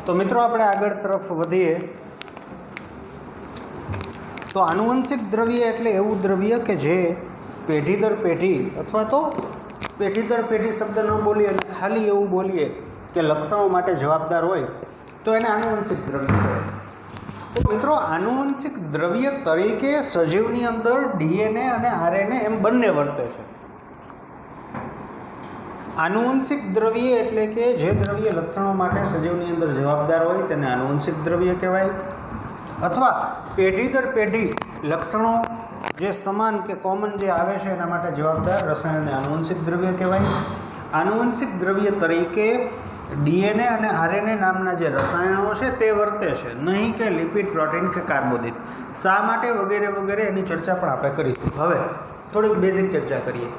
तो मित्रों આપણે આગળ તરફ વધીએ તો આનુવંશિક દ્રવ્ય એટલે એવું દ્રવ્ય કે જે પેઢી દર પેઢી અથવા તો પેઢી દર પેઢી શબ્દ ન બોલીએ અને ખાલી એવું બોલીએ કે લક્ષણો માટે જવાબદાર હોય તો એને આનુવંશિક દ્રવ્ય કહેવાય। તો મિત્રો આનુવંશિક દ્રવ્ય તરીકે સજીવની અંદર ડીએનએ અને આરએનએ એમ બંને વર્તે છે। આનુવંશિક દ્રવ્ય એટલે કે જે દ્રવ્ય લક્ષણો માટે સજીવની અંદર જવાબદાર હોય તેને આનુવંશિક દ્રવ્ય કહેવાય, અથવા પેઢી દર પેઢી લક્ષણો જે સમાન કે કોમન જે આવે છે એના માટે જવાબદાર રસાયણને આનુવંશિક દ્રવ્ય કહેવાય। આનુવંશિક દ્રવ્ય તરીકે ડીએનએ અને આરએનએ નામના જે રસાયણો છે તે વર્તે છે, નહીં કે લિપિડ, પ્રોટીન કે કાર્બોદિત। શા માટે વગેરે વગેરે એની ચર્ચા પણ આપણે કરીશું। હવે થોડીક બેઝિક ચર્ચા કરીએ।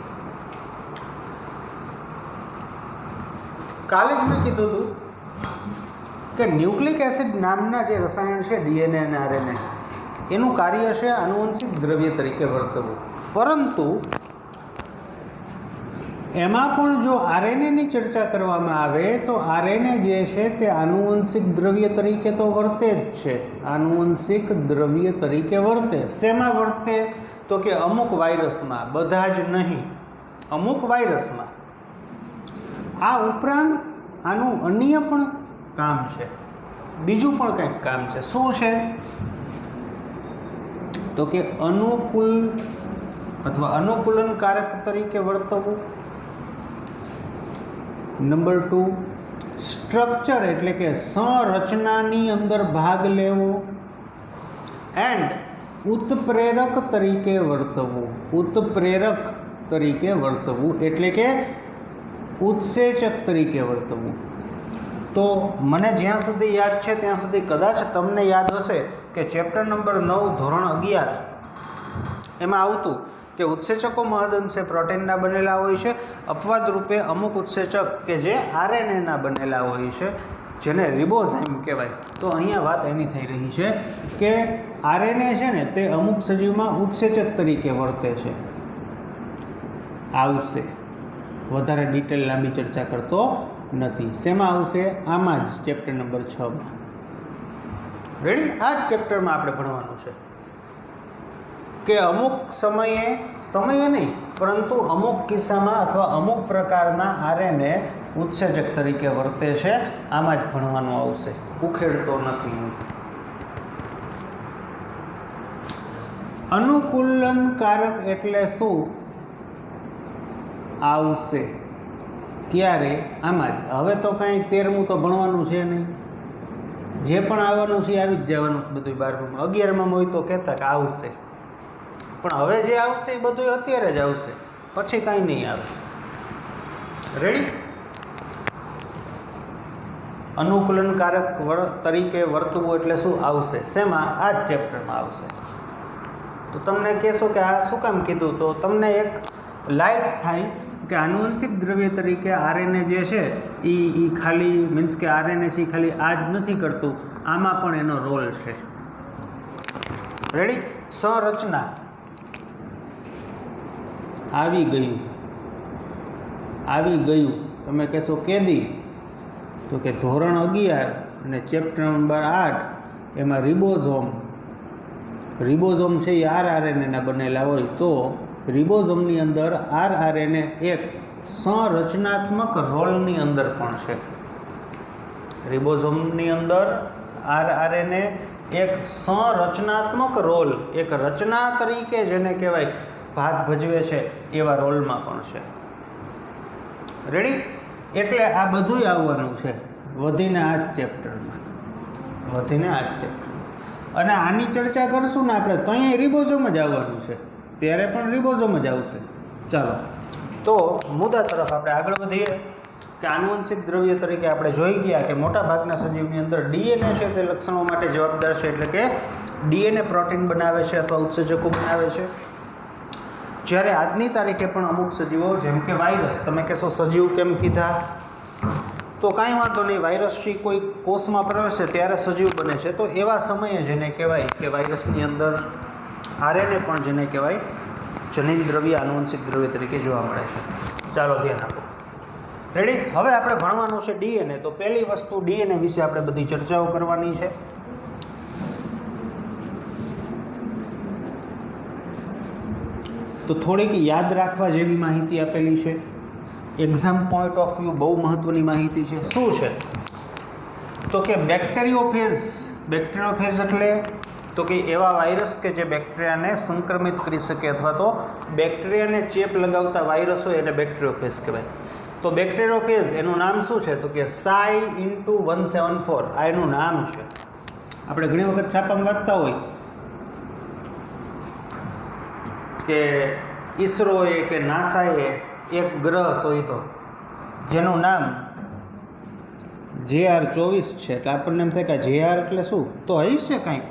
કાલે જ મેં કીધું હતું કે ન્યુક્લિક એસિડ નામના જે રસાયણ છે ડીએનએ અને આરએનએ એનું કાર્ય છે આનુવંશિક દ્રવ્ય તરીકે વર્તવું, પરંતુ એમાં પણ જો આરએનએની ચર્ચા કરવામાં આવે તો આરએનએ જે છે તે આનુવંશિક દ્રવ્ય તરીકે તો વર્તે જ છે। આનુવંશિક દ્રવ્ય તરીકે વર્તે શેમાં વર્તે તો કે અમુક વાયરસમાં, બધા જ નહીં, અમુક વાયરસમાં। આ ઉપરાંત આનું અન્ય પણ કામ છે, બીજું પણ કંઈક કામ છે। શું છે તો કે અનુકૂલ અથવા અનુકૂલનકારક તરીકે વર્તવું। નંબર 2, સ્ટ્રક્ચર એટલે કે સંરચનાની અંદર ભાગ લેવો, એન્ડ ઉત્પ્રેરક તરીકે વર્તવું। ઉત્પ્રેરક તરીકે વર્તવું એટલે કે ઉત્સેચક તરીકે વર્તવું। તો મને જ્યાં સુધી યાદ છે ત્યાં સુધી કદાચ તમને યાદ હશે કે ચેપ્ટર નંબર 9 ધોરણ 11 એમાં આવતું કે ઉત્સેચકો મહદઅંશે પ્રોટીનના બનેલા હોય છે, અપવાદ રૂપે અમુક ઉત્સેચક કે જે આરએનએના બનેલા હોય છે, જેને રિબોઝાઇમ કહેવાય। તો અહીંયા વાત એની થઈ રહી છે કે આરએનએ છે ને તે અમુક સજીવમાં ઉત્સેચક તરીકે વર્તે છે। આવશે, વધારે ડિટેલ લાંબી ચર્ચા કરતો નથી। શેમાં આવશે? આમાં જ ચેપ્ટર નંબર 6માં। રેડી? આ જ ચેપ્ટરમાં આપણે ભણવાનું છે કે અમુક સમયે નહીં પરંતુ અમુક કિસ્સામાં અથવા અમુક પ્રકારના આરએનએ ઉત્સેચક તરીકે વર્તે છે। આમાં જ ભણવાનું આવશે, ઉખેડતો નથી। અનુકૂલનકારક એટલે શું? આવશે ક્યારે? આમાં જ। હવે તો કાંઈ 13મું તો ભણવાનું છે નહીં, જે પણ આવવાનું છે આવી જ જવાનું બધું 12મું 11માં હોય તો કહેતા કે આવશે, પણ હવે જે આવશે એ બધું અત્યારે જ આવશે, પછી કાંઈ નહીં આવે। રેડી? અનુકૂલનકારક તરીકે વર્તવું એટલે શું? આવશે શેમાં? આ જ ચેપ્ટરમાં આવશે। તો તમને કહેશો કે આ શું કામ કીધું, તો તમને એક લાઇટ થાય કે આનુવંશિક દ્રવ્ય તરીકે આરએનએ જે છે એ ખાલી મીન્સ કે આરએનએ છે ખાલી આ જ નથી કરતું, આમાં પણ એનો રોલ છે। રેડી? સંરચના આવી ગયું તમે કહેશો કેદી, તો કે ધોરણ 11 અને ચેપ્ટર નંબર 8 એમાં રિબોઝોમ છે એ આરએનએના બનેલા હોય, તો રિબોઝોમની અંદર આરએનએ એક સંરચનાત્મક રોલની અંદર પણ છે। રિબોઝોમની અંદર આરએનએ એક સંરચનાત્મક રોલ, એક રચના તરીકે જેને કહેવાય ભાગ ભજવે છે એવા રોલમાં પણ છે। રેડી? એટલે આ બધુંય આવવાનું છે વધીને આ જ ચેપ્ટરમાં, અને આની ચર્ચા કરશું ને આપણે તો અહીંયા રિબોઝોમ જ આવવાનું છે, ત્યારે પણ રિબોઝોમ જ આવશે। ચાલો તો મુદ્દા તરફ આપણે આગળ વધીએ કે આનુવંશિક દ્રવ્ય તરીકે આપણે જોઈ ગયા કે મોટા ભાગના સજીવની અંદર ડીએનએ છે તે લક્ષણો માટે જવાબદાર છે, એટલે કે ડીએનએ પ્રોટીન બનાવે છે અથવા ઉત્સેચકો બનાવે છે। જ્યારે આજની તારીખે પણ અમુક સજીવો જેમ કે વાયરસ, તમે કહેશો સજીવ કેમ કીધા, તો કાંઈ વાંધો નહીં, વાયરસ છે કોઈ કોષમાં પ્રવેશે ત્યારે સજીવ બને છે, તો એવા સમયે જેને કહેવાય કે વાયરસની અંદર આરએનએ પણ જેને કહેવાય જનીન દ્રવ્ય, આનુવંશિક દ્રવ્ય તરીકે જોવા મળે છે। ચાલો ધ્યાન આપો। રેડી? હવે આપણે ભણવાનું છે ડીએનએ. તો પહેલી વસ્તુ ડીએનએ વિશે આપણે બધી ચર્ચાઓ કરવાની છે. તો થોડીક યાદ રાખવા જેવી માહિતી આપેલી છે. એક્ઝામ પોઈન્ટ ઓફ વ્યૂ બહુ મહત્વની માહિતી છે. શું છે? તો કે બેક્ટેરિયોફેઝ એટલે તો કે એવા વાયરસ કે જે બેક્ટેરિયાને સંક્રમિત કરી શકે અથવા તો બેક્ટેરિયાને ચેપ લગાવતા વાયરસ હોય એને બેક્ટેરિયોફેઝ કહેવાય. તો બેક્ટેરિયોફેઝ એનું નામ શું છે? તો કે Psi*174 આ એનું નામ છે. આપણે ઘણી વખત છાપામાં વાંચતા હોય કે ઈસરોએ કે નાસાએ એક ગ્રહ શોધ્યો જેનું નામ JR-24 છે. એટલે આપણને એમ થાય કે JR એટલે શું? તો હશે કંઈક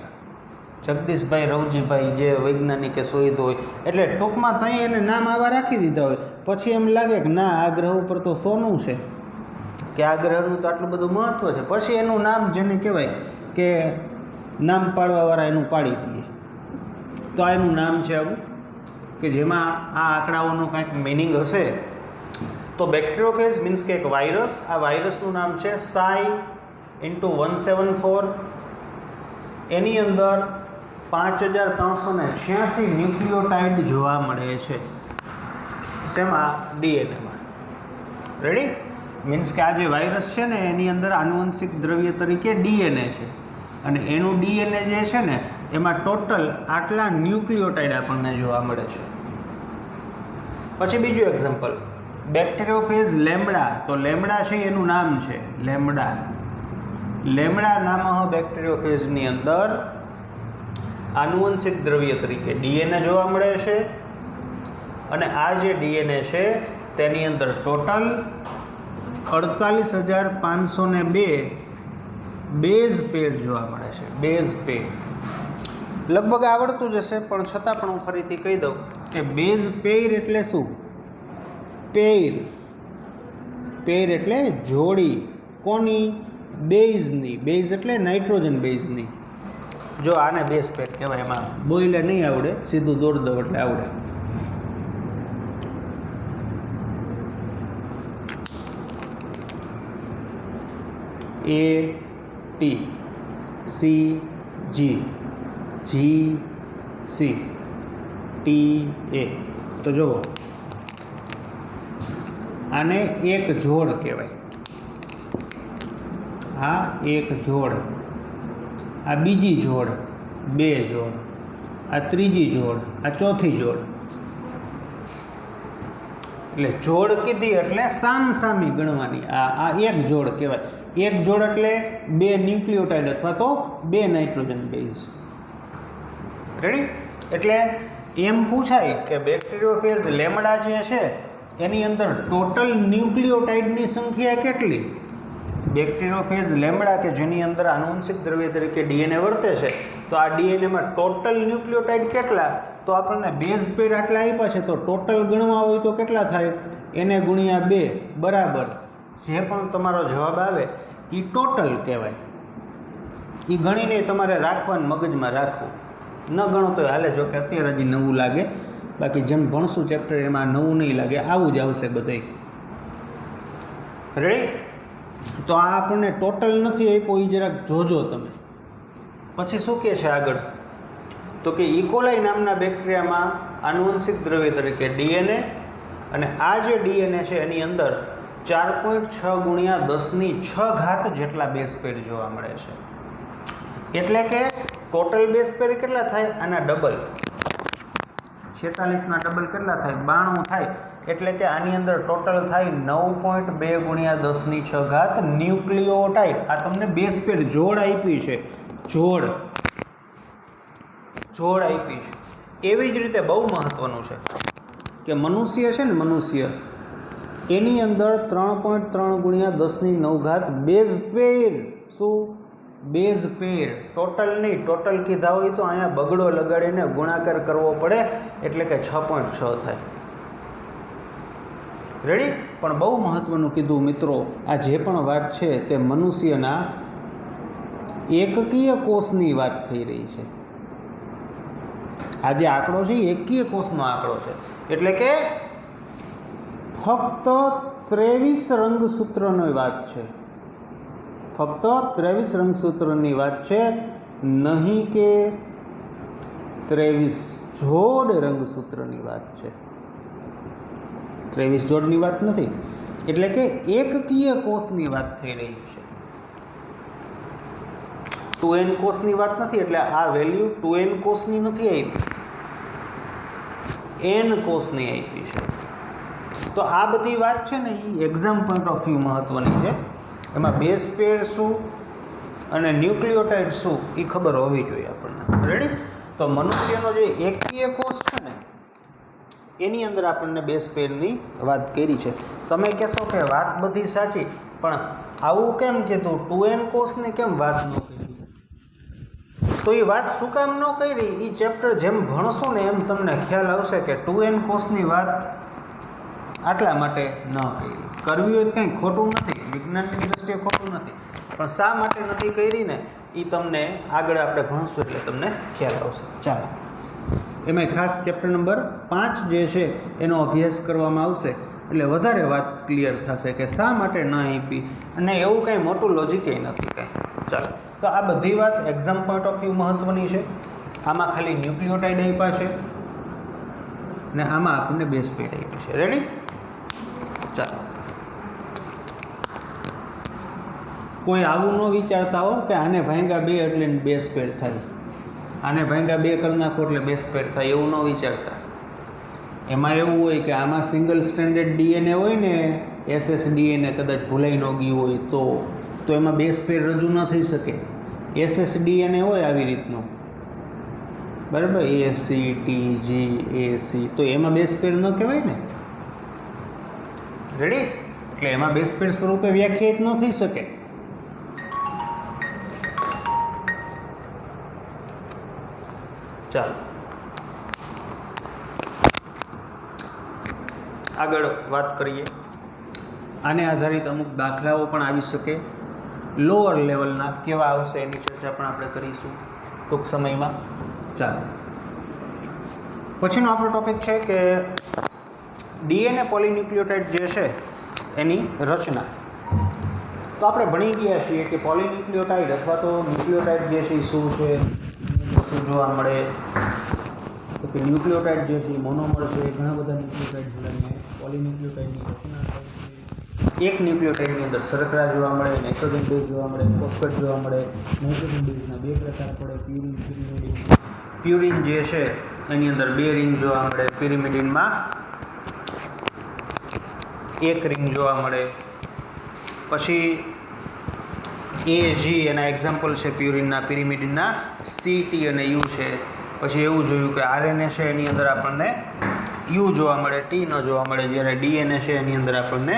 જગદીશભાઈ રવજીભાઈ જે વૈજ્ઞાનિકે શોધ્યો હોય એટલે ટૂંકમાં ત્યાં એને નામ આવા રાખી દીધા હોય. પછી એમ લાગે કે ના આ ગ્રહ ઉપર તો સોનું છે કે આ ગ્રહનું તો આટલું બધું મહત્ત્વ છે. પછી એનું નામ જેને કહેવાય કે નામ પાડવાવાળા એનું પાડી દઈએ. તો આ એનું નામ છે આવું કે જેમાં આ આંકડાઓનું કંઈક મિનિંગ હશે. તો બેક્ટેરિયોફેઝ મીન્સ કે એક વાયરસ. આ વાયરસનું નામ છે Psi*174. એની અંદર 5386 ન્યુક્લિયોટાઇડ જોવા મળે છે. શેમાં? ડીએનએમાં. રેડી? મીન્સ કે આ જે વાયરસ છે ને એની અંદર આનુવંશિક દ્રવ્ય તરીકે ડીએનએ છે અને એનું ડીએનએ જે છે ને એમાં ટોટલ આટલા ન્યુક્લિયોટાઇડ આપણને જોવા મળે છે. પછી બીજું એક્ઝામ્પલ બેક્ટેરિયોફેઝ લેમ્બડા. તો લેમ્બડા છે એનું નામ છે લેમ્બડા નામઃ બેક્ટેરિયોફેઝની અંદર આનુવંશિક દ્રવ્ય તરીકે ડીએનએ જોવા મળે છે અને આ જે ડીએનએ છે તેની અંદર ટોટલ 48502 બેઝ પેર જોવા મળે છે. બેઝ પેર લગભગ આવડતું જ હશે પણ છતાં પણ હું ફરીથી કહી દઉં કે બેઝ પેર એટલે શું? પેર એટલે જોડી. કોની? બેઝની. બેઝ એટલે નાઇટ્રોજન બેઝની. જો આને બેઝ પેર કહેવાય. એમાં બોઇલે નહીં આવડે, સીધું દોડ દો એટલે આવડે. ATCGCTA. તો જુઓ આને એક જોડ કહેવાય. આ એક જોડ, આ બીજી જોડ, બે જોડ, આ ત્રીજી જોડ, આ ચોથી જોડ. એટલે જોડ કીધી એટલે સામસામી ગણવાની. આ એક જોડ કહેવાય. એક જોડ એટલે બે ન્યુક્લિયોટાઇડ અથવા તો બે નાઇટ્રોજન બેઝ. રેડી? એટલે એમ પૂછાય કે બેક્ટેરિયોફેઝ લેમ્બડા જે છે એની અંદર ટોટલ ન્યુક્લિયોટાઇડની સંખ્યા કેટલી? બેક્ટેરિયોફેઝ લેમ્બડા કે જેની અંદર આનુવંશિક દ્રવ્ય તરીકે ડીએનએ વર્તે છે તો આ ડીએનએમાં ટોટલ ન્યુક્લિયોટાઇડ કેટલા? તો આપણને બેઝ પેર આટલા આપ્યા છે તો ટોટલ ગણવા હોય તો કેટલા થાય? એને ગુણ્યા 2 બરાબર જે પણ તમારો જવાબ આવે એ ટોટલ કહેવાય. એ ગણીને તમારે રાખવાનું, મગજમાં રાખવું. ન ગણો તો હાલે. જો કે અત્યારે હજી નવું લાગે, બાકી જેમ ભણશું ચેપ્ટર એમાં નવું નહીં લાગે, આવું જ આવશે બધે. રેડી? તો આ આપણને ટોટલ નથી આપ્યો એ જરાક જોજો તમે. પછી શું કહે છે આગળ? તો કે ઇકોલાઈ નામના બેક્ટેરિયામાં આનુવંશિક દ્રવ્ય તરીકે ડીએનએ અને આ જે ડીએનએ છે એની અંદર 4.6 × 10⁶ જેટલા બેઝ પેર જોવા મળે છે. એટલે કે ટોટલ બેઝ પેર કેટલા થાય? આના ડબલ. 46 ના ડબલ કેટલા થાય? 92 થાય. એટલે કે આની અંદર ટોટલ થાય 9.2 × 10⁶ ન્યુક્લિયોટાઇડ. આ તમને બેઝ પેર જોડ આપી છે. જોડ આપી છે. એવી જ રીતે બહુ મહત્વનું છે કે મનુષ્ય છે ને, મનુષ્ય એની અંદર 3.3 × 10⁹ બેઝ પેર. શું? બેઝ પેર. ટોટલ નહીં, ટોટલ કીધા હોય તો અહીંયા બગડો લગાડીને ગુણાકાર કરવો પડે એટલે કે 6.6 થાય. રેડી? પણ બહુ મહત્વનું કીધું મિત્રો. આ જે પણ વાત છે તે મનુષ્યના એકકીય કોષની વાત થઈ રહી છે. આ જે આંકડો છે એ એકકીય કોષનો આંકડો છે. એટલે કે ફક્ત 23 રંગસૂત્રોની વાત છે, ફક્ત 23 રંગસૂત્રોની વાત છે, નહીં કે 23 જોડ રંગસૂત્રની વાત છે. 23 જોડની વાત નથી, એટલે કે એકકીય કોષની વાત થઈ રહી છે. 2n કોષની વાત નથી, એટલે આ વેલ્યુ 2n કોષની નથી આપી, n કોષની આપી છે. તો આ બધી વાત છે ને એ એક્ઝામ પોઈન્ટ ઓફ વ્યૂ મહત્વની છે. એમાં બેઝ પેર શું અને ન્યુક્લિયોટાઇડ શું એ ખબર હોવી જોઈએ આપણને. રેડી? તો મનુષ્યનો જે એકકીય કોષ છે ને એની અંદર આપણને બેઝ પેરની વાત કરી છે. તમે કહેશો કે વાત બધી સાચી, પણ આવું કેમ કીધું, 2n કોષની કેમ વાત ન કરી? તો એ વાત શું કામ ન કરી એ ચેપ્ટર જેમ ભણશો ને એમ તમને ખ્યાલ આવશે કે 2n કોષની વાત આટલા માટે ન કરી. કરવી હોય તો કંઈ ખોટું નથી, વિજ્ઞાનની દૃષ્ટિએ ખોટું નથી, પણ શા માટે નથી કરી ને એ તમને આગળ આપણે ભણશું એટલે તમને ખ્યાલ આવશે. ચાલો, એમાં ખાસ ચેપ્ટર નંબર 5 જે છે એનો અભ્યાસ કરવામાં આવશે એટલે વધારે વાત ક્લિયર થશે કે શા માટે ન આપી, અને એવું કંઈ મોટું લોજિક નથી કંઈ. ચાલો, તો આ બધી વાત એક્ઝામ પોઈન્ટ ઓફ વ્યૂ મહત્વની છે. આમાં ખાલી ન્યુક્લિયોટાઇડ આપ્યા છે ને આમાં આપણને બેઝ પેર આપી છે. રેડી? ચાલો, કોઈ આવું ન વિચારતા હો કે આને ભાંગ્યા 2 એટલે બેઝ પેર થાય, આને ભાંગ્યા 2 કરી નાખો એટલે બેઝ પેર થાય, એવું ન વિચારતા. એમાં એવું હોય કે આમાં સિંગલ સ્ટ્રેન્ડેડ ડીએનએ હોય ને, એસએસડીએનએ કદાચ ભૂલાઈ ન ગયું હોય તો એમાં બેઝ પેર રજૂ ન થઈ શકે. એસએસડીએનએ હોય આવી રીતનું, બરાબર, ACTGAC, તો એમાં બેઝ પેર ન કહેવાય ને. રેડી? એટલે એમાં બેઝ પેર સ્વરૂપે વ્યાખ્યાયિત ન થઈ શકે. ચાલો આગળ વાત કરીએ. આને આધારિત અમુક દાખલાઓ પણ આવી શકે, લોઅર લેવલના કેવા આવશે એની ચર્ચા પણ આપણે કરીશું ટૂંક સમયમાં. ચાલો, પછીનો આપણો ટોપિક છે કે ડીએનએ પોલીન્યુક્લિયોટાઇડ જે છે એની રચના. તો આપણે ભણી ગયા છીએ કે પોલીન્યુક્લિયોટાઇડ અથવા તો ન્યુક્લિયોટાઇડ જે છે એ શું છે, શું જોવા મળે. તો કે ન્યુક્લિયોટાઇડ જે છે મોનોમર છે, ઘણા બધા ન્યુક્લિયોટાઇડ જોડાઈને પોલીન્યુક્લિયોટાઇડની રચના થાય છે. એક ન્યુક્લિયોટાઇડની અંદર શર્કરા જોવા મળે, નાઇટ્રોજન બેઝ જોવા મળે, ફોસ્ફેટ જોવા મળે. નાઇટ્રોજન બેઝના 2 પ્રકાર પડે, પ્યુરિન, પિરિમિડિન. પ્યુરિન જે છે એની અંદર 2 રિંગ જોવા મળે, પિરિમિડિનમાં 1 રિંગ જોવા મળે. પછી AG એના એક્ઝામ્પલ છે પ્યુરિનના, પિરિમિડિનના CT અને U છે. પછી એવું જોયું કે RNA છે એની અંદર આપણને U જોવા મળે, T ન જોવા મળે. જ્યારે DNA છે એની અંદર આપણને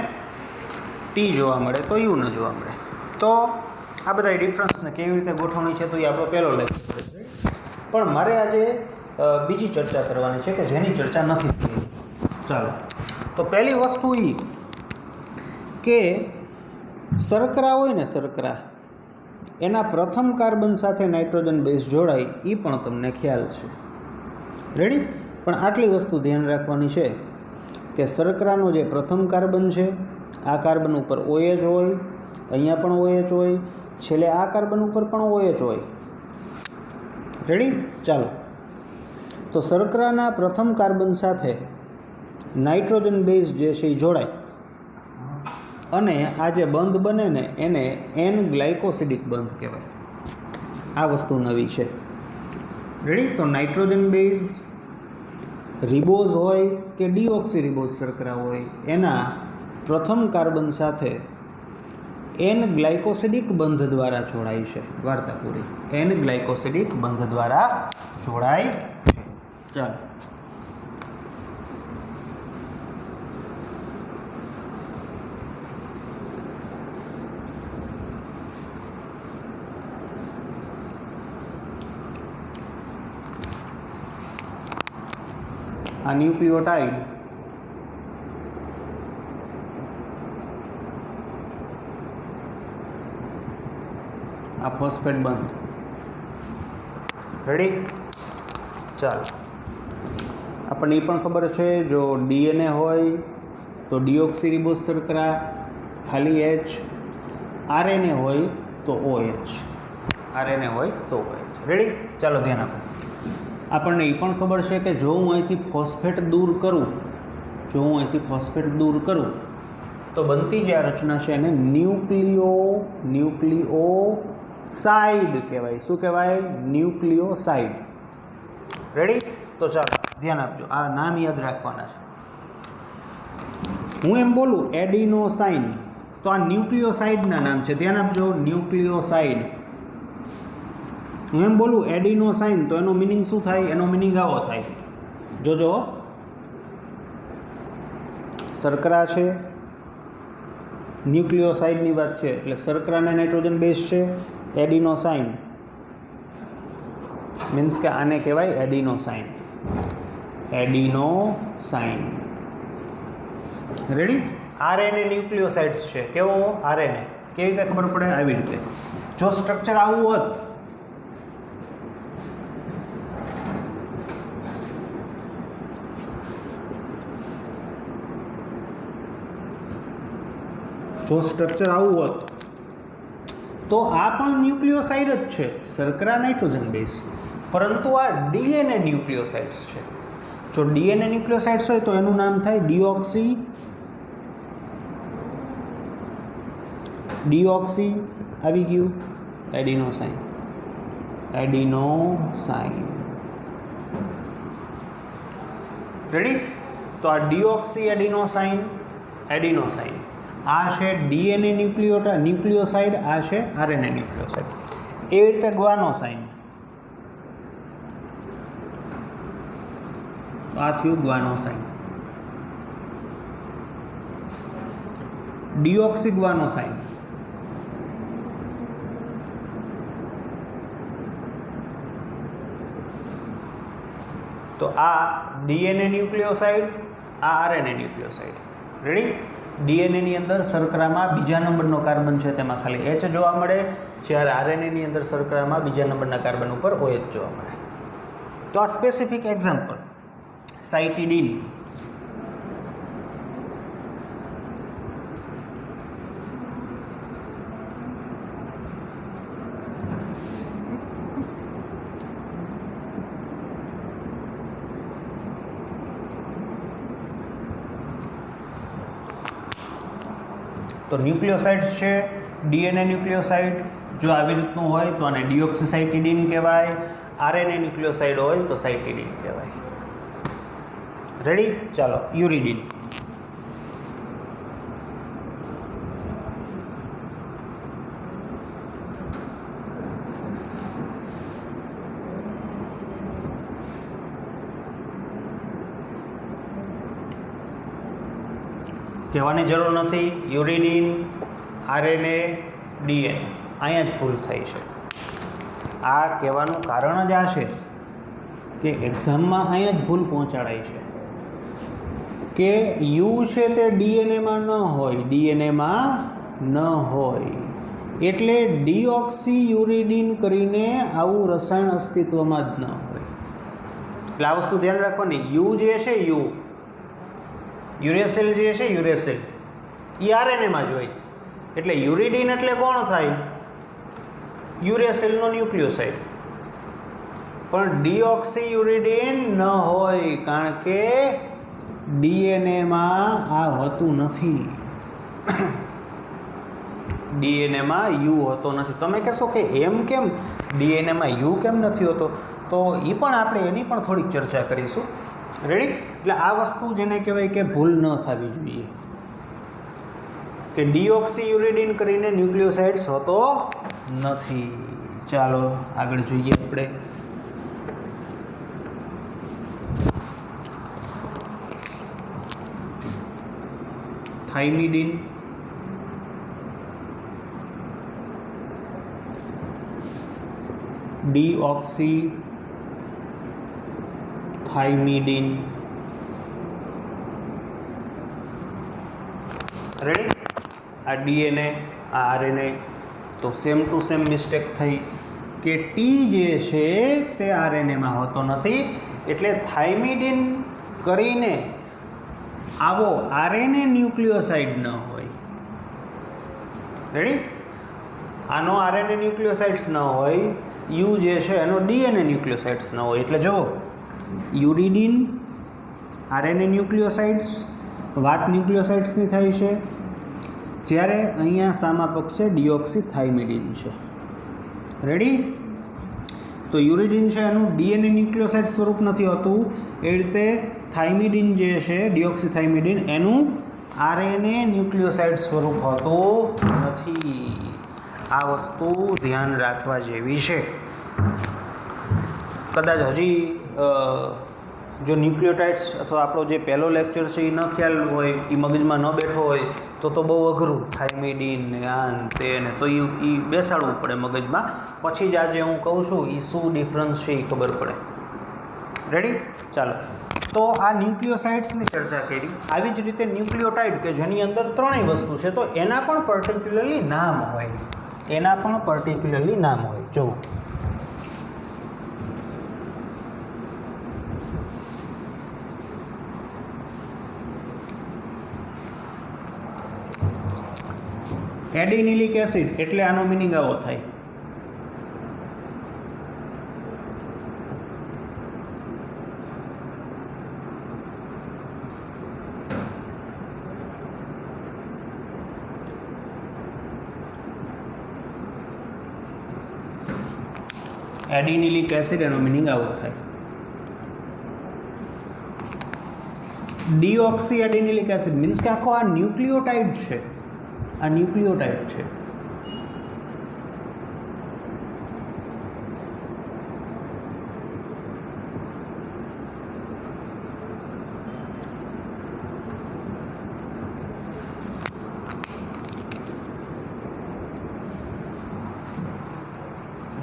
T જોવા મળે તો U ન જોવા મળે. તો આ બધા ડિફરન્સને કેવી રીતે ગોઠવણી છે તો એ આપણો પહેલો લેક્ચર છે. પણ મારે આજે બીજી ચર્ચા કરવાની છે કે જેની ચર્ચા નથી થઈ. ચાલો, તો પહેલી વસ્તુ એ કે શર્કરા હોય ને, શર્કરા એના પ્રથમ કાર્બન સાથે નાઇટ્રોજન બેઝ જોડાય એ પણ તમને ખ્યાલ છે. રેડી? પણ આટલી વસ્તુ ધ્યાન રાખવાની છે કે શર્કરાનો જે પ્રથમ કાર્બન છે આ કાર્બન ઉપર OH હોય, અહીંયા પણ OH હોય, છેલ્લે આ કાર્બન ઉપર પણ OH હોય. રેડી? ચાલો, તો શર્કરાના પ્રથમ કાર્બન સાથે નાઇટ્રોજન બેઝ જે છે એ જોડાય અને આ જે બંધ બને ને એને એન ગ્લાયકોસિડિક બંધ કહેવાય. આ વસ્તુ નવી છે. રેડી? તો નાઇટ્રોજન બેઝ રિબોઝ હોય કે ડીઓક્સી રિબોઝ શર્કરા હોય એના પ્રથમ કાર્બન સાથે એન ગ્લાયકોસિડિક બંધ દ્વારા જોડાય છે. વાર્તા પૂરી. એન ગ્લાયકોસિડિક બંધ દ્વારા જોડાય છે. ચાલો, આ ન્યુક્લિયોટાઇડ આ ફોસ્ફેટ બંધ. રેડી? ચાલો, આપણને એ પણ ખબર છે જો ડીએનએ હોય તો તો ડીઓક્સીરીબોઝ શર્કરા ખાલી H, RNA હોય તો OH, RNA હોય તો OH. રેડી? ચાલો ધ્યાન આપો. આપણને એ પણ ખબર છે કે જો હું અહીંથી ફોસ્ફેટ દૂર કરું, તો બનતી જે આ રચના છે એને ન્યુક્લિયોસાઇડ કહેવાય. શું કહેવાય? ન્યુક્લિયોસાઇડ. રેડી? તો ચાલો ધ્યાન આપજો, આ નામ યાદ રાખવાના છે. હું એમ બોલું એડિનોસાઇન, તો આ ન્યુક્લિયોસાઇડના નામ છે. ધ્યાન આપજો, ન્યુક્લિયોસાઇડ. હું એમ બોલું એડિનોસાઇન, તો એનો મિનિંગ શું થાય? એનો મિનિંગ આવો થાય, જોજો. શર્કરા છે, ન્યુક્લિયોસાઇડની વાત છે એટલે શર્કરાને નાઇટ્રોજન બેઝ છે. એડિનોસાઇન મીન્સ કે આને કહેવાય એડિનોસાઇન. રેડી? RNA ન્યુક્લિયોસાઇડ્સ છે. કેવો RNA? કેવી રીતે ખબર પડે? આવી રીતે. જો સ્ટ્રક્ચર આવું હોત, તો આ પણ ન્યુક્લિયોસાઇડ જ છે, શર્કરા નાઇટ્રોજન બેઝ, પરંતુ આ DNA ન્યુક્લિયોસાઇડ્સ છે. જો DNA ન્યુક્લિયોસાઇડ્સ હોય તો એનું નામ થાય ડીઓક્સી આવી ગયું, એડિનોસાઇન. રેડી? તો આ ડીઓક્સી એડિનોસાઇન, આ છે DNA ન્યુક્લિયોસાઇડ, આ છે RNA ન્યુક્લિયોસાઇડ. એવી રીતે ગ્વાનોસાઇન, આ થયું ગ્વાનોસાઇન. ડીઓક્સી ગ્વાનોસાઇન, તો આ DNA ન્યુક્લિયોસાઇડ, આ RNA ન્યુક્લિયોસાઇડ. રેડી? DNA ની અંદર શર્કરામાં બીજા નંબરનો કાર્બન છે તેમાં ખાલી H જોવા મળે, જ્યારે RNA ની અંદર શર્કરામાં બીજા નંબરના કાર્બન ઉપર OH જોવા મળે. તો આ સ્પેસિફિક એક્ઝામ્પલ સાઇટિડીન. તો ન્યુક્લિયોસાઇડ્સ છે, DNA ન્યુક્લિયોસાઇડ. જો આવી રીતનું હોય તો આને ડીઓક્સીસાઇટિડીન કહેવાય. RNA ન્યુક્લિયોસાઇડ હોય તો સાઇટિડીન કહેવાય. રેડી? ચાલો યુરિડીન. કહેવાની જરૂર નથી. યુરિડીન, RNA, DNA, અહીંયા જ ભૂલ થઈ છે. આ કહેવાનું કારણ જ આ છે કે એક્ઝામમાં અહીંયા જ ભૂલ પહોંચાડાય છે કે યુ છે તે DNAમાં ન હોય, એટલે ડીઓક્સી યુરિડીન કરીને આવું રસાયણ અસ્તિત્વમાં જ ન હોય. એટલે આ વસ્તુ ધ્યાન રાખવાની. યુ જે છે, યુરેસિલ જે છે, એ RNAમાં જ હોય. એટલે યુરિડીન એટલે કોણ થાય? યુરેસિલનો ન્યુક્લિયોસાઇડ. પણ ડીઓક્સી યુરિડીન ન હોય, કારણ કે DNAમાં આ હોતું નથી. DNAમાં યુ હોતો નથી. તમે કહેશો કે એમ કેમ? DNAમાં યુ કેમ નથી હોતો? તો એ પણ આપણે એની પણ થોડીક ચર્ચા કરીશું. રેડી? એટલે આ વસ્તુ જેને કહેવાય કે ભૂલ ન થવી જોઈએ કે ડીઓક્સી યુરિડીન કરીને ન્યુક્લિયોસાઇડ્સ હોતો નથી. ચાલો આગળ જોઈએ આપણે. થાઇમિડીન, ડીઓક્સી થાઇમિડીન. રેડી? આ DNA, આ RNA. તો સેમ ટુ સેમ મિસ્ટેક થઈ કે ટી જે છે તે RNAમાં હોતો નથી, એટલે થાઇમિડીન કરીને આવો આરએનએ ન્યુક્લિયોસાઇડ ન હોય. રેડી? આનો આરએનએ ન્યુક્લિયોસાઇડ્સ ન હોય, યુ જે છે એનો ડીએનએ ન્યુક્લિયોસાઇડ્સ ન હોય. એટલે જો યુરિડિન આરએનએ ન્યુક્લિયોસાઇડ્સ, વાત ન્યુક્લિયોસાઇડ્સની થાય છે, જ્યારે અહીંયા સામાપક છે ડીઓક્સીથાઇમિડિન છે. રેડી? તો યુરિડિન છે એનું ડીએનએ ન્યુક્લિયોસાઇડ સ્વરૂપ નથી હોતું, એ રીતે થાઇમિડિન જે છે ડીઓક્સીથાઇમિડિન એનું આરએનએ ન્યુક્લિયોસાઇડ સ્વરૂપ હોતું નથી. આ વસ્તુ ધ્યાન રાખવા જેવી છે. કદાચ હજી જો ન્યુક્લિયોટાઇડ્સ અથવા આપણો જે પહેલો લેક્ચર છે એ ન ખ્યાલ હોય, એ મગજમાં ન બેઠો હોય તો બહુ અઘરું. થાઇમિડિન ને આ તે ને તો એ બેસાડવું પડે મગજમાં, પછી જ આજે હું કહું છું એ શું ડિફરન્સ છે એ ખબર પડે. રેડી? ચાલો. તો આ ન્યુક્લિયોસાઇડ્સની ચર્ચા કરી. આવી જ રીતે ન્યુક્લિયોટાઇડ કે જેની અંદર ત્રણેય વસ્તુ છે, તો એના પણ પર્ટિક્યુલરલી નામ હોય. એના પણ પર્ટિક્યુલરલી નામ હોય. જુઓ, એડિનિલિક એસિડ એટલે આનો મિનિંગ આવો થાય. એડિનિલિક એસિડ એનો મિનિંગ આવો થાય. ડીઓક્સી એડિનિલિક એસિડ મીન્સ કે આખો આ ન્યુક્લિયોટાઇડ છે. આ ન્યુક્લિયોટાઇડ છે.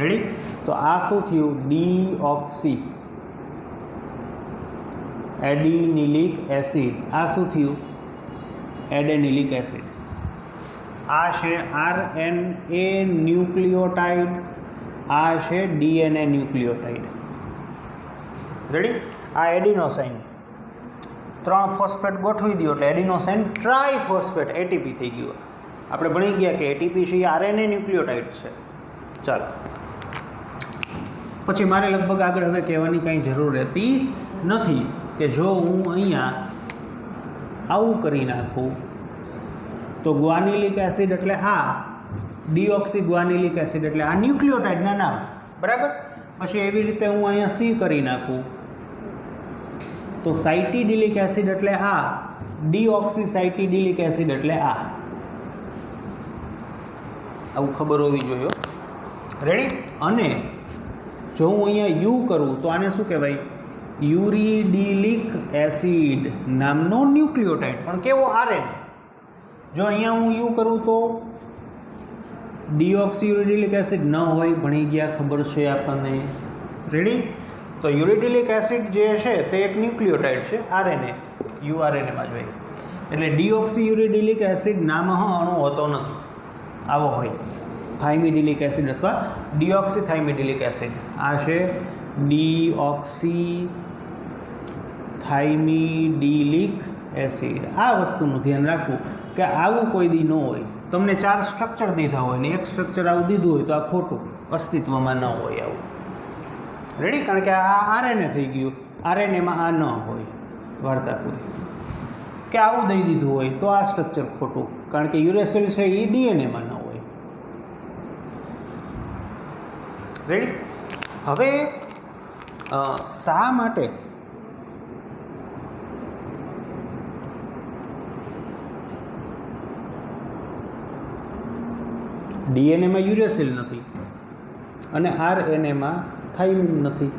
રેડી? તો આ શું થયું? Deoxy adenylic acid. આ શું થયું? Adenylic acid. આ છે આરએનએ ન્યુક્લિયોટાઇડ, આ છે ડીએનએ ન્યુક્લિયોટાઇડ. રેડી? આ એડિનોસાઇન 3 ફોસ્ફેટ ગોઠવી દો એટલે એડિનોસાઇન ટ્રાઇફોસ્ફેટ એટીપી થઈ ગયું. આપણે ભણી ગયા કે એટીપી છે એ આરએનએ ન્યુક્લિયોટાઇડ છે. ચાલો, પછી મારે લગભગ આગળ હવે કહેવાની કાંઈ જરૂર રહેતી નથી કે જો હું અહીંયા આવું કરી નાખું તો ગ્વાનિલિક એસિડ એટલે આ, ડીઓક્સી ગ્વાનિલિક એસિડ એટલે આ ન્યુક્લિયોટાઇડના નામ. બરાબર? પછી એવી રીતે હું અહીંયા સી કરી નાખું તો સાઇટીડિલિક એસિડ એટલે આ, ડીઓક્સી સાઇટીડિલિક એસિડ એટલે આ. આવું ખબર હોવી જોઈએ. રેડી? અને જો હું અહીંયા યુ કરું તો આને શું કહેવાય? યુરિડિલિક એસિડ નામનો ન્યુક્લિયોટાઇડ, પણ કેવો? આરએનએ. જો અહીંયા હું યુ કરું તો ડીઓક્સી યુરિડિલિક એસિડ ન હોય, ભણી ગયા, ખબર છે આપણને. રેડી? તો યુરિડિલિક એસિડ જે છે તે એક ન્યુક્લિયોટાઇડ છે, આરએનએ, યુઆરએનએમાં જ હોય. એટલે ડીઓક્સી યુરિડિલિક એસિડ નામનો અણુ હોતો નથી, આવો હોય. થાઇમિડિલિક એસિડ અથવા ડીઓક્સી થાઇમિડિલિક એસિડ. આ છે ડીઓક્સી થાઇમિડિલિક એસિડ. આ વસ્તુનું ધ્યાન રાખવું કે આવું કોઈ દી ન હોય. તમને 4 સ્ટ્રક્ચર દીધા હોય ને એક સ્ટ્રક્ચર આવું દીધું હોય તો આ ખોટું, અસ્તિત્વમાં ન હોય આવું. રેડી? કારણ કે આ આરએનએ થઈ ગયું, આરએનએમાં આ ન હોય વાર્તા પૂરી. કે આવું દઈ દીધું હોય તો આ સ્ટ્રક્ચર ખોટું, કારણ કે યુરેસિલ છે એ ડીએનએમાં ન હોય. રેડી? હવે શા માટે ડીએનએમાં યુરેસિલ નથી અને આરએનએમાં થાઇમિન નથી?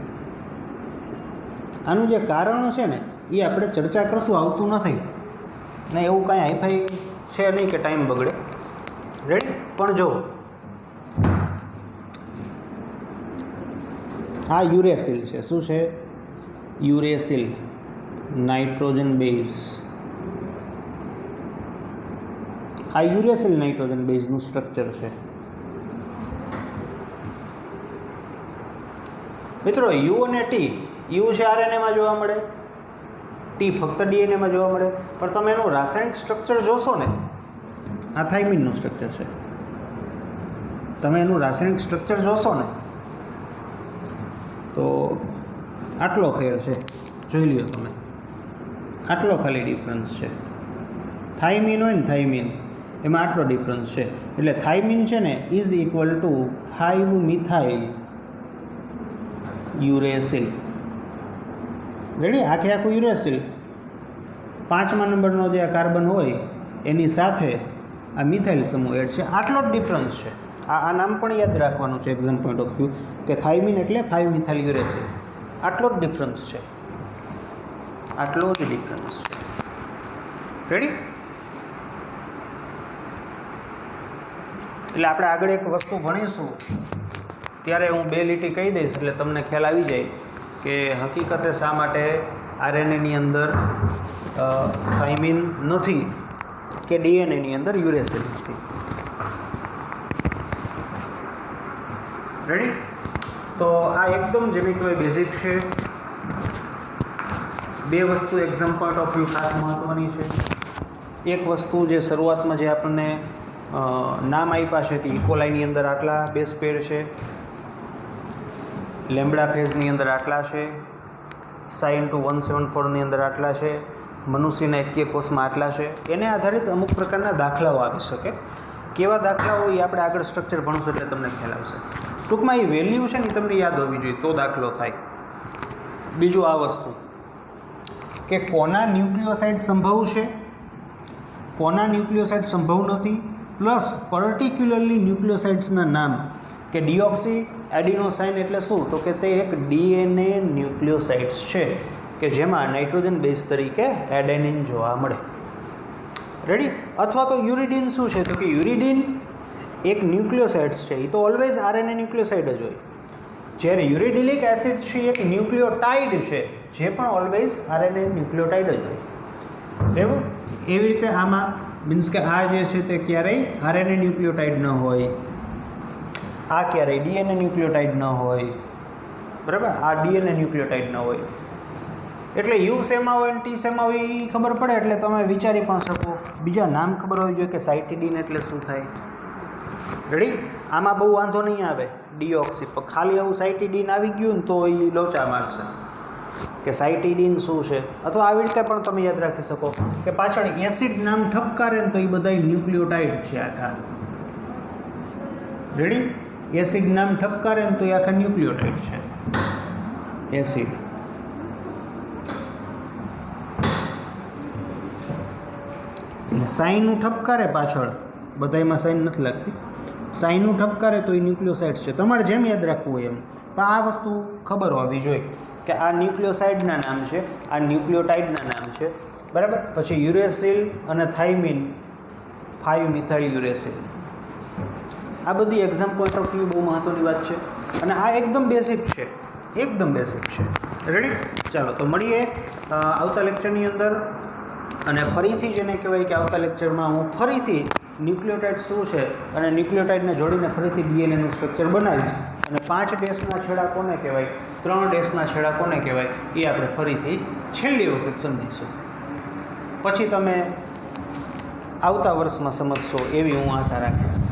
આનું જે કારણો છે ને એ આપણે ચર્ચા કરશું, આવતું નથી ને એવું કાંઈ હાઈફાઈ છે નહીં કે ટાઈમ બગડે. રેડી? પણ જો આ યુરેસિલ છે. શું છે? Uracil, nitrogen base. આ યુરેસિલ નાઇટ્રોજન બેઝનું સ્ટ્રક્ચર છે. મિત્રો, યુ અને ટી, યુ છે આરએનએમાં જોવા મળે, ટી ફક્ત ડીએનએમાં જોવા મળે, પણ તમે એનું રાસાયણિક સ્ટ્રક્ચર જોશો ને, આ થાઇમિનનું સ્ટ્રક્ચર છે, તમે એનું રાસાયણિક સ્ટ્રક્ચર જોશો ને તો આટલો ફેર છે, જોઈ લ્યો તમે, આટલો ખાલી ડિફરન્સ છે. થાઇમિન હોય ને થાઇમિન, એમાં આટલો ડિફરન્સ છે. એટલે થાઇમિન છે ને is equal to five methyl uracil. Ready? આખું યુરેસિલ 5મા નંબરનો જે આ કાર્બન હોય એની સાથે આ મિથાઇલ સમૂહ એડ છે. આટલો જ ડિફરન્સ છે. આ નામ પણ યાદ રાખવાનું છે એક્ઝામ પોઈન્ટ ઓફ વ્યૂ, કે થાઇમિન એટલે 5-મિથાઇલ યુરેસિલ. આટલો જ ડિફરન્સ છે, આટલો જ ડિફરન્સ છે. રેડી? એટલે આપણે આગળ એક વસ્તુ ભણીશું ત્યારે હું 2 લીટી કહી દઈશ એટલે તમને ખ્યાલ આવી જાય કે હકીકતે શા માટે આરએનએની અંદર થાઇમિન નથી કે ડીએનએની અંદર યુરેસિલ નથી. રેડી? તો આ એકદમ જેને કહેવાય બેઝિક છે. 2 વસ્તુ એક્ઝામ પોઈન્ટ ઓફ વ્યૂ ખાસ મહત્ત્વની છે. એક વસ્તુ જે શરૂઆતમાં જે આપણને નામ આપ્યા છે કે ઇકોલાઈની અંદર આટલા બેઝ પેર છે, લેમ્બડા ફેઝની અંદર આટલા છે, Psi×174ની અંદર આટલા છે, મનુષ્યના એકકીય કોષમાં આટલા છે. એને આધારિત અમુક પ્રકારના દાખલાઓ આવી શકે. કેવા દાખલાઓ એ આપણે આગળ સ્ટ્રક્ચર ભણશું એટલે તમને ખ્યાલ આવશે. ટૂંકમાં એ વેલ્યુ છે ને તમને યાદ હોવી જોઈએ તો દાખલો થાય. બીજું આ વસ્તુ કે કોના ન્યુક્લિયોસાઇડ સંભવ છે, કોના ન્યુક્લિયોસાઇડ સંભવ નથી, પ્લસ પર્ટિક્યુલરલી ન્યુક્લિયોસાઇડ્સના નામ કે ડીઓક્સી એડિનોસાઇન એટલે શું, તો કે તે એક ડીએનએ ન્યુક્લિયોસાઇડ્સ છે કે જેમાં નાઇટ્રોજન બેઝ તરીકે એડેનિન જોવા મળે. રેડી? અથવા તો યુરિડિન શું છે, તો કે યુરિડિન એક ન્યુક્લિયોસાઇડ્સ છે, એ તો ઓલવેઝ આરએનએ ન્યુક્લિયોસાઇડ જ હોય. જ્યારે યુરિડિલિક એસિડ છે એક ન્યુક્લિયોટાઇડ છે જે પણ ઓલવેઝ આરએનએ ન્યુક્લિયોટાઇડ જ હોય. બરાબર? એવી રીતે આમાં મીન્સ કે આ જે છે તે ક્યારેય આરએનએ ન્યુક્લિયોટાઇડ ન હોય, આ ક્યારેય ડીએનએ ન્યુક્લિયોટાઇડ ન હોય. બરાબર? આ ડીએનએ ન્યુક્લિયોટાઇડ ન હોય. એટલે યુ શેમાં હોય અને ટી શેમાં હોય એ ખબર પડે એટલે તમે વિચારી પણ શકો. બીજા નામ ખબર હોવી જોઈએ કે સાઇટિડીન એટલે શું થાય. રેડી? આમાં બહુ વાંધો નહીં આવે ડીઓક્સી, પણ ખાલી આવું સાઇટિડીન આવી ગયું ને તો એ લોચા મારશે કે સાઇટિડીન શું છે. અથવા આવી રીતે પણ તમે યાદ રાખી શકો કે પાછળ એસિડ નામ ઠપકારે ને તો એ બધા ન્યુક્લિયોટાઇડ છે આખા. રેડી? એસિડ નામ ઠપકારે ને તો એ આખા ન્યુક્લિયોટાઇડ છે એસિડ. એટલે સાઈનું ઠપકારે પાછળ બધામાં સાઈન નથી લાગતી, સાઈનું ઠપકારે તો એ ન્યુક્લિયોસાઇડ્સ છે. તમારે જેમ યાદ રાખવું હોય એમ, પણ આ વસ્તુ ખબર હોવી જોઈએ કે આ ન્યુક્લિયોસાઇડના નામ છે, આ ન્યુક્લિયોટાઇડના નામ છે. બરાબર? પછી યુરેસિલ અને થાઇમિન 5-મિથાઇલ યુરેસિલ. આ બધી એક્ઝામ પોઈન્ટ ઓફ વ્યૂ બહુ મહત્ત્વની વાત છે અને આ એકદમ બેઝિક છે, એકદમ બેઝિક છે. રેડી? ચાલો તો મળીએ આવતા લેક્ચરની અંદર. અને ફરીથી જેને કહેવાય કે આવતા લેક્ચરમાં હું ફરીથી ન્યુક્લિયોટાઇડ શું છે અને ન્યુક્લિયોટાઇડને જોડીને ફરીથી ડીએનએનું સ્ટ્રક્ચર બનાવીશ અને 5 ડેશના છેડા કોને કહેવાય, 3 ડેશના છેડા કોને કહેવાય એ આપણે ફરીથી છેલ્લી વખત સમજીશું. પછી તમે આવતા વર્ષમાં સમજશો એવી હું આશા રાખીશ.